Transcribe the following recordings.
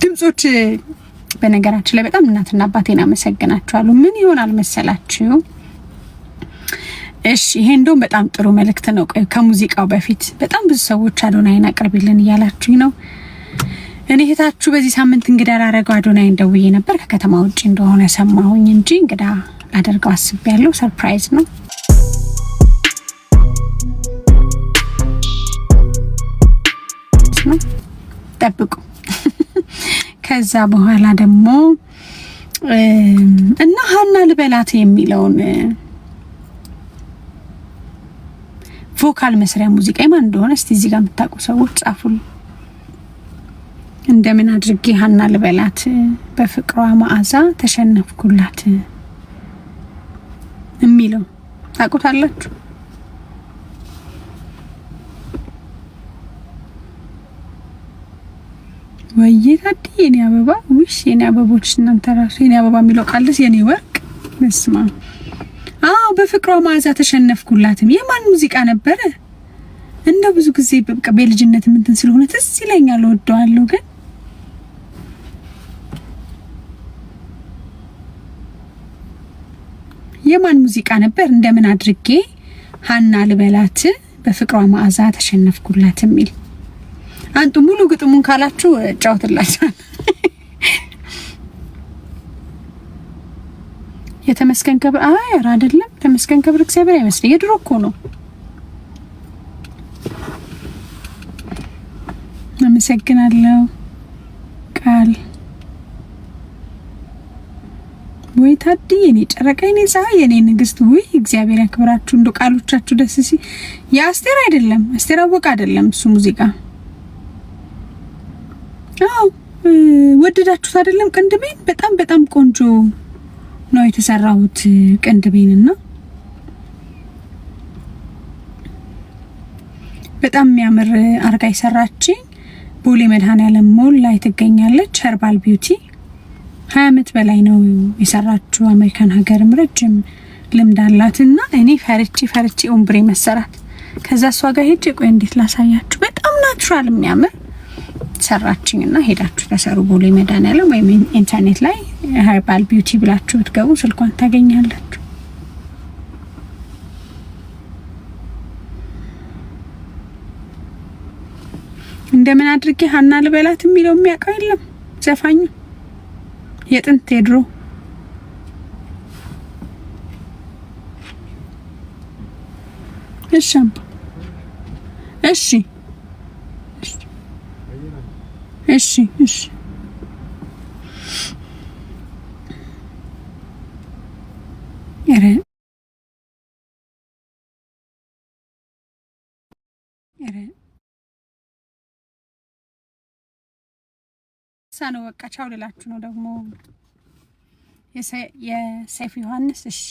ድምጾች በነገራችን ላይ በጣም እናትና አባቴን አመሰግናቸዋለሁ። ምን ይሆናል መሰላችሁ? እሺ ይሄ እንደውም በጣም ጥሩ መልእክት ነው። ከሙዚቃው በፊት በጣም ብዙ ሰዎች አዶናይን አቅርቢልን እያላችሁኝ ነው። እኔ እህታችሁ በዚህ ሳምንት እንግዳ ላደርገው አዶናይን ደውዬ ነበር። ከከተማ ውጪ እንደሆነ ሰማሁኝ እንጂ እንግዳ ላደርገው አስቤያለሁ። ሰርፕራይዝ ነው። ጠብቁ። ከዛ በኋላ ደግሞ እና ሀና ልበላት የሚለውን ቮካል መስሪያ ሙዚቃ ማን እንደሆነ እስቲ እዚህ ጋር የምታውቁ ሰዎች ጻፉልኝ። እንደምን አድርጌ ሀና ልበላት በፍቅሯ መዓዛ ተሸነፍኩላት የሚለው ታውቁታላችሁ? ወይዬ የኔ አበባ ውሽ የኔ አበቦች እናንተ ራሱ የኔ አበባ የሚለው ቃልስ የኔ ወርቅ መስማ በፍቅሯ መዓዛ ተሸነፍኩላትም የማን ሙዚቃ ነበረ? እንደ ብዙ ጊዜ በቃ በልጅነት ምንትን ስለሆነ ትዝ ይለኛል፣ ወደዋለሁ። ግን የማን ሙዚቃ ነበር? እንደምን አድርጌ ሀና ልበላት በፍቅሯ መዓዛ ተሸነፍኩላት የሚል አንቱ ሙሉ ግጥሙን ካላችሁ ጫውትላችኋል። የተመስገን ክብር አይደለም፣ ተመስገን ክብር እግዚአብሔር አይመስልም። የድሮ እኮ ነው። አመሰግናለሁ ቃል ወይ ታዲ የኔ ጨረቃ የኔ ፀሐይ የኔ ንግስት ወይ እግዚአብሔር ያክብራችሁ። እንዶ ቃሎቻችሁ ደስ ሲ የአስቴር አይደለም፣ አስቴር አወቀ አይደለም እሱ ሙዚቃ። ወደዳችሁት አይደለም? ቅንድቤን በጣም በጣም ቆንጆ ነው የተሰራሁት ቅንድቤንና በጣም የሚያምር አርጋ ይሰራችኝ። ቦሌ መድኃኔዓለም ሞል ላይ ትገኛለች። ኸርባል ቢዩቲ 20 አመት በላይ ነው የሰራችው። አሜሪካን ሀገርም ረጅም ልምድ አላትና እኔ ፈርቼ ኦምብሬ መሰራት ከዛ እሷ ጋር ሄጄ ቆይ እንዴት ላሳያችሁ፣ በጣም ናቹራል የሚያምር ሰራችኝና ሄዳችሁ ተሰሩ። ቦሌ መድኃኔዓለም ወይም ኢንተርኔት ላይ ኸርባል ቢዩቲ ብላችሁ ብትገቡ ስልኳን ታገኛላችሁ። እንደምን አድርጌ ሀና ልበላት የሚለው የሚያውቀው የለም። ዘፋኙ የጥንት የድሮ እሺ ሳነው በቃ ቻው ልላችሁ ነው ደግሞ የሰይፍ ዮሐንስ። እሺ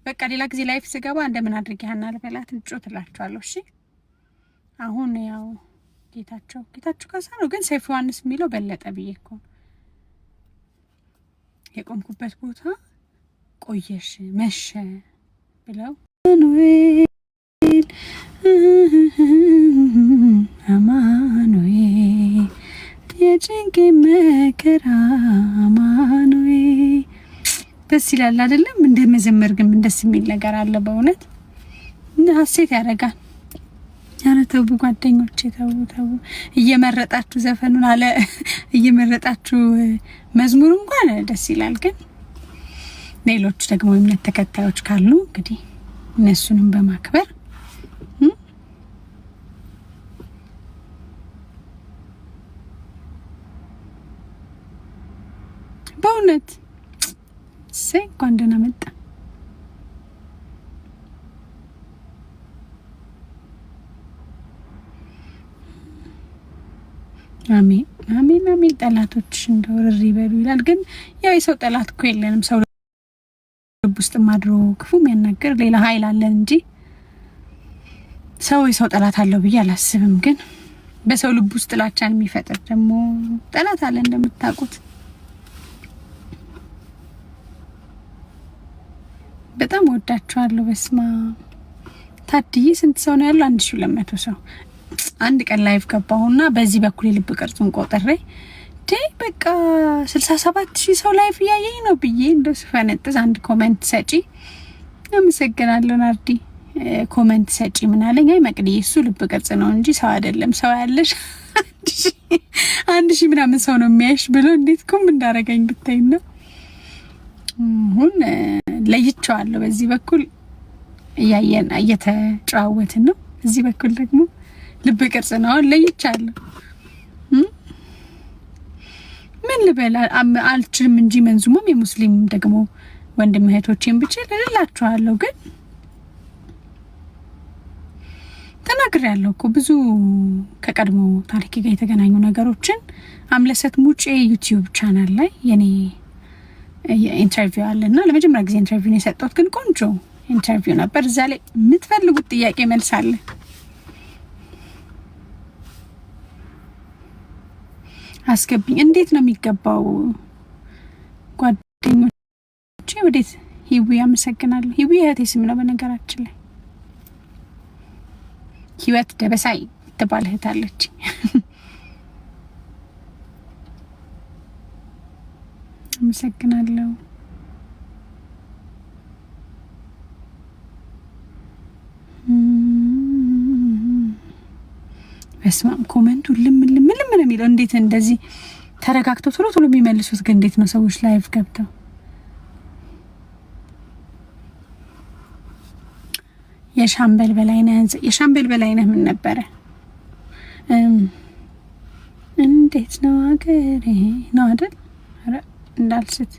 በቃ ሌላ ጊዜ ላይፍ ስገባ እንደምን አድርጌ ሀና ልበላት እንጮትላችኋለሁ። እሺ አሁን ያው ጌታቸው ካሳ ነው፣ ግን ሰይፍ ዮሐንስ የሚለው በለጠ ብዬ እኮ የቆምኩበት ቦታ ቆየሽ መሸ ብለው አማኑኤል የጭንቅ መከራ አማኑኤል ደስ ይላል አይደለም? እንደ መዘመር ግን ደስ የሚል ነገር አለ በእውነት እንደ ሀሴት ያደርጋል። ኧረ ተው ጓደኞቼ ተው እየመረጣችሁ ዘፈኑን አለ እየመረጣችሁ መዝሙሩ እንኳን ደስ ይላል። ግን ሌሎች ደግሞ እምነት ተከታዮች ካሉ እንግዲህ እነሱንም በማክበር በእውነት እንኳን ደህና መጣ። አሜን። ጠላቶች እንደወረር ይበሉ ይላል። ግን ያው የሰው ጠላት እኮ የለንም። ሰው ልብ ውስጥ ማድሮ ክፉ የሚያናገር ሌላ ኃይል አለን እንጂ ሰው የሰው ጠላት አለው ብዬ አላስብም። ግን በሰው ልብ ውስጥ ጥላቻን የሚፈጥር ደግሞ ጠላት አለ እንደምታውቁት። በጣም ወዳችኋለሁ። በስማ ታድዬ ስንት ሰው ነው ያለው? 1200 ሰው። አንድ ቀን ላይቭ ገባሁና በዚህ በኩል የልብ ቅርጹን ቆጥሬ በቃ 67000 ሰው ላይፍ ያየኝ ነው ብዬ እንደው ስፈነጥዝ አንድ ኮሜንት ሰጪ አመሰግናለሁ ናርዲ ኮሜንት ሰጪ ምን አለኝ? አይ መቅዲ እሱ ልብ ቅርጽ ነው እንጂ ሰው አይደለም፣ ሰው ያለሽ 1000 ምናምን ሰው ነው የሚያይሽ ብሎ እንዴት ኩም እንዳረጋኝ ብታይና አሁን ለይቼዋለሁ። በዚህ በኩል እያየን እየተጫወትን ነው፣ እዚህ በኩል ደግሞ ልብ ቅርጽ ነው። አሁን ለይቻለሁ። ምን ልበላ አልችልም እንጂ መንዙማም የሙስሊም ደግሞ ወንድም እህቶቼን ብቻ ልላችኋለሁ። ግን ተናግሬያለሁ እኮ ብዙ ከቀድሞ ታሪክ ጋር የተገናኙ ነገሮችን አምለሰት ሙጬ ዩቲዩብ ቻናል ላይ የኔ ኢንተርቪው አለና ለመጀመሪያ ጊዜ ኢንተርቪው ነው የሰጠሁት። ግን ቆንጆ ኢንተርቪው ነበር። እዛ ላይ የምትፈልጉት ጥያቄ መልስ አለ። አስገብኝ። እንዴት ነው የሚገባው? ጓደኞቼ ወዴት? ሂዊ አመሰግናለሁ። ሂዊ እህቴ ስም ነው በነገራችን ላይ። ህይወት ደበሳይ ትባል እህት አለች። አመሰግናለሁ። በስማም ኮሜንቱ ልም ነው የሚለው። እንዴት እንደዚህ ተረጋግተው ቶሎ የሚመልሱት ግን እንዴት ነው ሰዎች ላይቭ ገብተው? የሻምበል በላይነህ ምን ነበረ? እንዴት ነው አገሬ ነው አይደል? አረ እንዳልስት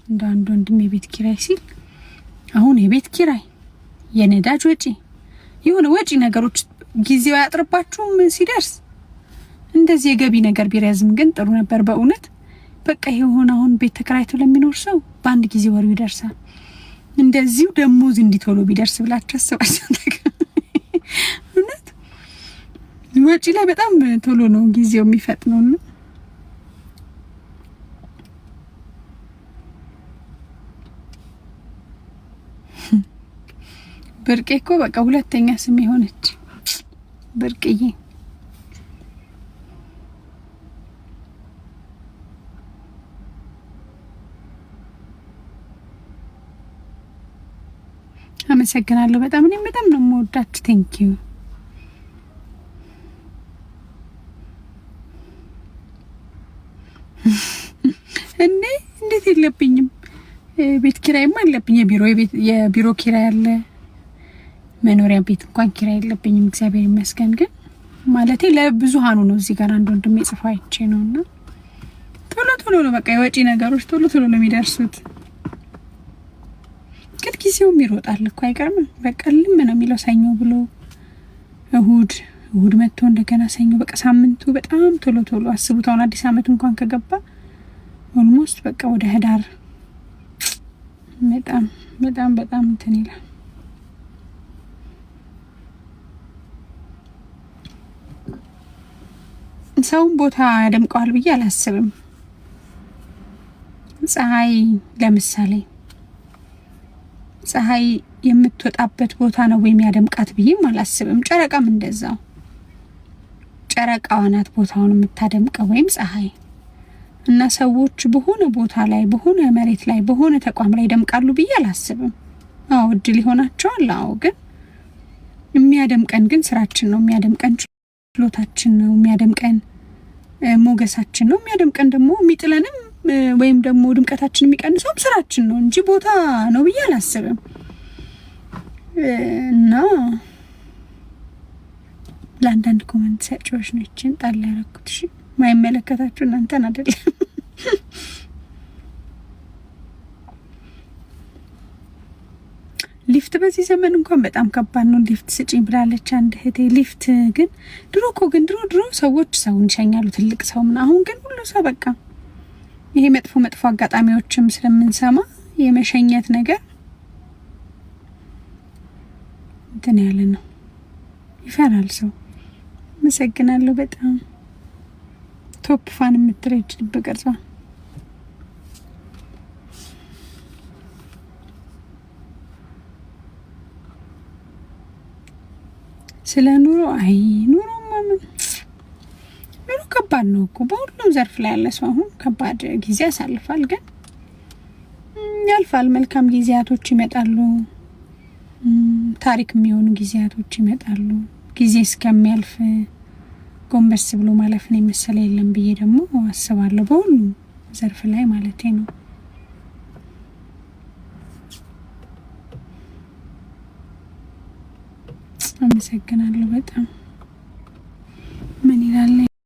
እንዳንዱ ወንድም የቤት ኪራይ ሲል አሁን የቤት ኪራይ የነዳጅ ወጪ የሆነ ወጪ ነገሮች ጊዜው ያጥርባችሁም ሲደርስ እንደዚህ የገቢ ነገር ቢረዝም ግን ጥሩ ነበር በእውነት። በቃ ይሄውን አሁን ቤት ተከራይቶ ለሚኖር ሰው በአንድ ጊዜ ወሩ ይደርሳል። እንደዚሁ ደሞዝ እንዲቶሎ ቢደርስ ብላችሁ አስባችሁ ነገር እውነት ወጪ ላይ በጣም ቶሎ ነው ጊዜው የሚፈጥነውና ብርቄ እኮ በቃ ሁለተኛ ስም የሆነች ብርቅዬ። አመሰግናለሁ በጣም እኔም በጣም ነው የምወዳችሁ። ቴንክ ዩ። እንዴት የለብኝም? ቤት ኪራይማ አለብኝ። የቢሮ ኪራይ አለ። መኖሪያ ቤት እንኳን ኪራይ የለብኝም እግዚአብሔር ይመስገን። ግን ማለቴ ለብዙሃኑ ነው። እዚህ ጋር አንድ ወንድም የጽፋ አይቼ ነውና ቶሎ ነው በቃ የወጪ ነገሮች ቶሎ ነው የሚደርሱት። ግን ጊዜውም ይሮጣል እኮ አይቀርም። በቃ ልም ነው የሚለው ሰኞ ብሎ እሁድ መጥቶ እንደገና ሰኞ በቃ ሳምንቱ በጣም ቶሎ አስቡት። አሁን አዲስ አመት እንኳን ከገባ ኦልሞስት በቃ ወደ ህዳር በጣም እንትን ይላል። ሰውን ቦታ ያደምቀዋል ብዬ አላስብም። ፀሐይ ለምሳሌ ፀሐይ የምትወጣበት ቦታ ነው ወይም ያደምቃት ብዬም አላስብም። ጨረቃም እንደዛው ጨረቃዋ ናት ቦታውን የምታደምቀው ወይም ፀሐይ እና ሰዎች በሆነ ቦታ ላይ በሆነ መሬት ላይ በሆነ ተቋም ላይ ደምቃሉ ብዬ አላስብም። አዎ እድል ይሆናቸዋል። አዎ ግን የሚያደምቀን ግን ስራችን ነው የሚያደምቀን፣ ችሎታችን ነው የሚያደምቀን፣ ሞገሳችን ነው የሚያደምቀን። ደግሞ የሚጥለንም ወይም ደግሞ ድምቀታችን የሚቀንሰው ስራችን ነው እንጂ ቦታ ነው ብዬ አላስብም። እና ለአንዳንድ ኮሜንት ሰጪዎች ነው እቺን ጣል ያደረኩት። እሺ ማይመለከታችሁ እናንተን አይደለም። ሊፍት በዚህ ዘመን እንኳን በጣም ከባድ ነው። ሊፍት ስጪኝ ብላለች አንድ እህቴ። ሊፍት ግን ድሮ ሰዎች ሰውን ይሸኛሉ ትልቅ ሰው ምን። አሁን ግን ሁሉ ሰው በቃ ይሄ መጥፎ አጋጣሚዎችም ስለምንሰማ የመሸኘት ነገር እንትን ያለ ነው። ይፈራል ሰው። አመሰግናለሁ በጣም ቶፕ ፋን የምትረጅ ልብ ቅርጿ ስለ ኑሮማ ከባድ ነው እኮ በሁሉም ዘርፍ ላይ ያለ ሰው አሁን ከባድ ጊዜ ያሳልፋል፣ ግን ያልፋል። መልካም ጊዜያቶች ይመጣሉ፣ ታሪክ የሚሆኑ ጊዜያቶች ይመጣሉ። ጊዜ እስከሚያልፍ ጎንበስ ብሎ ማለፍ ነው መሰለ የለም ብዬ ደግሞ አስባለሁ፣ በሁሉም ዘርፍ ላይ ማለቴ ነው። አመሰግናለሁ በጣም።